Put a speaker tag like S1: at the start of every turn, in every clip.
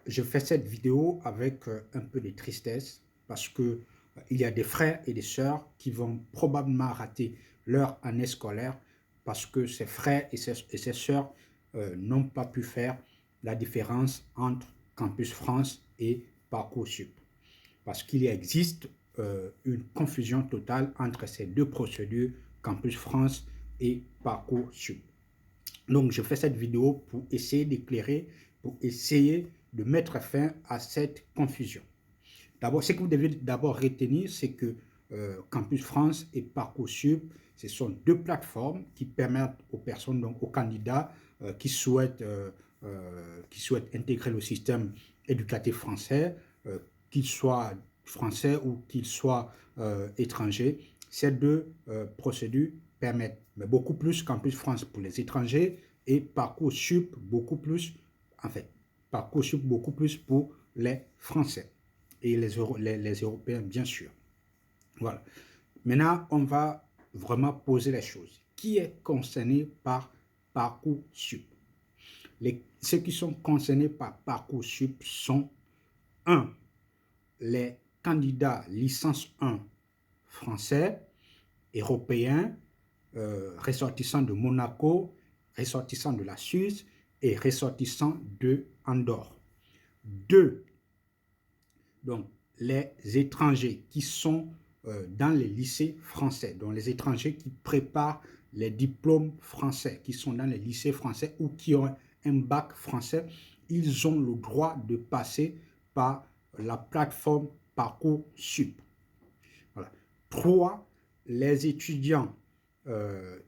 S1: je fais cette vidéo avec un peu de tristesse parce que il y a des frères et des sœurs qui vont probablement rater leur année scolaire parce que ces frères et ces sœurs n'ont pas pu faire la différence entre Campus France et Parcoursup. Parce qu'il existe une confusion totale entre ces deux procédures, Campus France et Parcoursup. Donc, je fais cette vidéo pour essayer d'éclairer, pour essayer de mettre fin à cette confusion. D'abord, ce que vous devez d'abord retenir, c'est que Campus France et Parcoursup, ce sont deux plateformes qui permettent aux personnes, donc aux candidats qui souhaitent intégrer le système éducatif français, qu'ils soient français ou qu'ils soient étrangers. Ces deux procédures permettent, mais beaucoup plus Campus France pour les étrangers et Parcoursup beaucoup plus, en fait, Parcoursup beaucoup plus pour les Français et les Européens, bien sûr. Voilà. Maintenant, on va vraiment poser les choses. Qui est concerné par Parcoursup? Ceux qui sont concernés par Parcoursup sont 1. Les candidats licence 1 français, européens, ressortissants de Monaco, ressortissants de la Suisse et ressortissants de Andorre. 2. Donc, les étrangers qui sont dans les lycées français, donc les étrangers qui préparent les diplômes français, qui sont dans les lycées français ou qui ont un bac français, ils ont le droit de passer par la plateforme Parcoursup. Voilà. 3. Les étudiants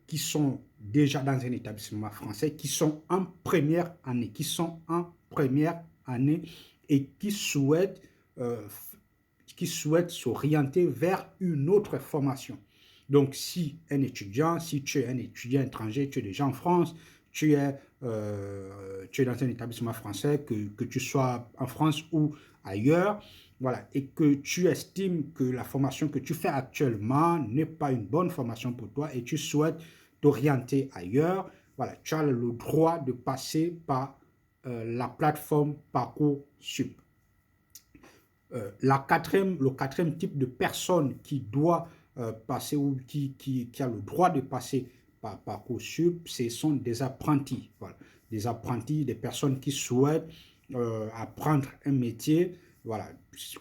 S1: qui sont déjà dans un établissement français, qui sont en première année, et qui souhaitent s'orienter vers une autre formation. Donc, si tu es un étudiant étranger, tu es déjà en France, tu es dans un établissement français, que tu sois en France ou ailleurs, voilà, et que tu estimes que la formation que tu fais actuellement n'est pas une bonne formation pour toi et tu souhaites t'orienter ailleurs, voilà, tu as le droit de passer par la plateforme Parcoursup. Le quatrième type de personne qui doit passer ou qui a le droit de passer par Parcoursup, ce sont des apprentis. Voilà. Des apprentis, des personnes qui souhaitent apprendre un métier, voilà,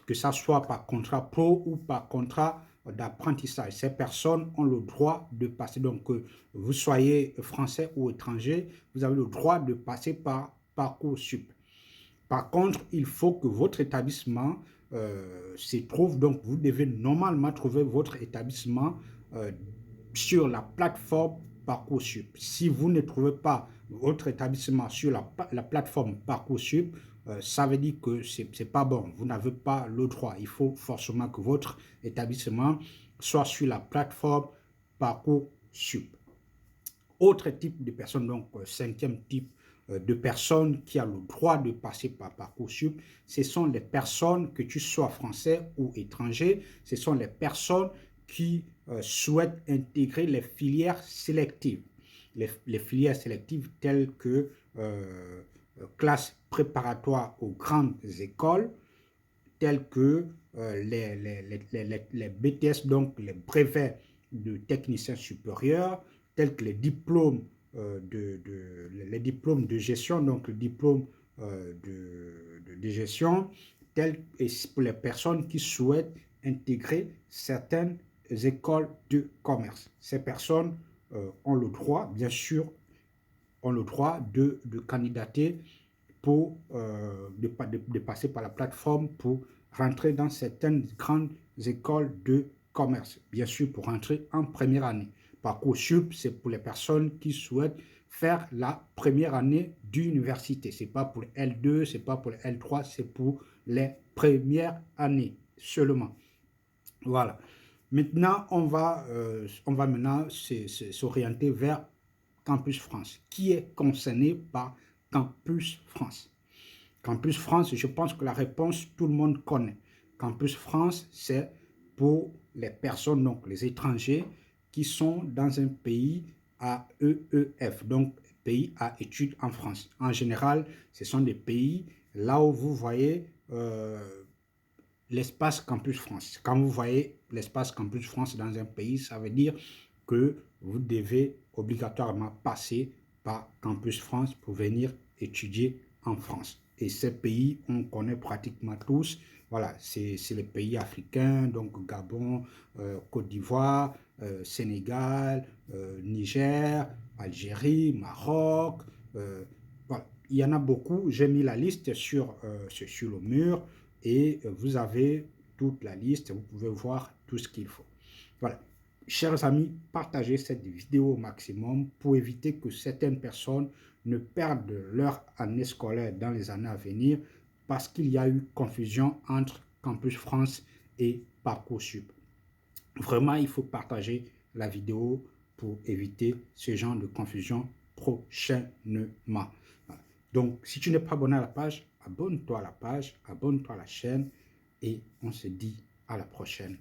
S1: que ça soit par contrat pro ou par contrat d'apprentissage. Ces personnes ont le droit de passer. Donc, que vous soyez français ou étranger, vous avez le droit de passer par Parcoursup. Par contre, il faut que votre établissement se trouve, donc vous devez normalement trouver votre établissement sur la plateforme Parcoursup. Si vous ne trouvez pas votre établissement sur la plateforme Parcoursup, ça veut dire que ce n'est pas bon, vous n'avez pas le droit. Il faut forcément que votre établissement soit sur la plateforme Parcoursup. Autre type de personnes, donc cinquième type de personnes qui a le droit de passer par Parcoursup, ce sont les personnes, que tu sois français ou étranger, ce sont les personnes qui souhaitent intégrer les filières sélectives. Les filières sélectives telles que classes préparatoires aux grandes écoles, telles que les BTS, donc les brevets de techniciens supérieurs, tels que les diplômes de gestion, donc le diplôme de gestion, et pour les personnes qui souhaitent intégrer certaines écoles de commerce. Ces personnes ont le droit, bien sûr, ont le droit de candidater pour de passer par la plateforme pour rentrer dans certaines grandes écoles de commerce, bien sûr pour rentrer en première année. Parcoursup, c'est pour les personnes qui souhaitent faire la première année d'université. Ce n'est pas pour les L2, ce n'est pas pour les L3, c'est pour les premières années seulement. Voilà. Maintenant, on va maintenant s'orienter vers Campus France. Qui est concerné par Campus France? Campus France, je pense que la réponse, tout le monde connaît. Campus France, c'est pour les personnes, donc les étrangers, qui sont dans un pays à EEF, donc pays à études en France. En général, ce sont des pays là où vous voyez l'espace Campus France. Quand vous voyez l'espace Campus France dans un pays, ça veut dire que vous devez obligatoirement passer par Campus France pour venir étudier en France. Et ces pays, on connaît pratiquement tous. Voilà, c'est les pays africains, donc Gabon, Côte d'Ivoire, Sénégal, Niger, Algérie, Maroc. Voilà. Il y en a beaucoup. J'ai mis la liste sur le mur et vous avez toute la liste. Vous pouvez voir tout ce qu'il faut. Voilà. Chers amis, partagez cette vidéo au maximum pour éviter que certaines personnes ne perdent leur année scolaire dans les années à venir parce qu'il y a eu confusion entre Campus France et Parcoursup. Vraiment, il faut partager la vidéo pour éviter ce genre de confusion prochainement. Voilà. Donc, si tu n'es pas abonné à la page, abonne-toi à la page, abonne-toi à la chaîne et on se dit à la prochaine.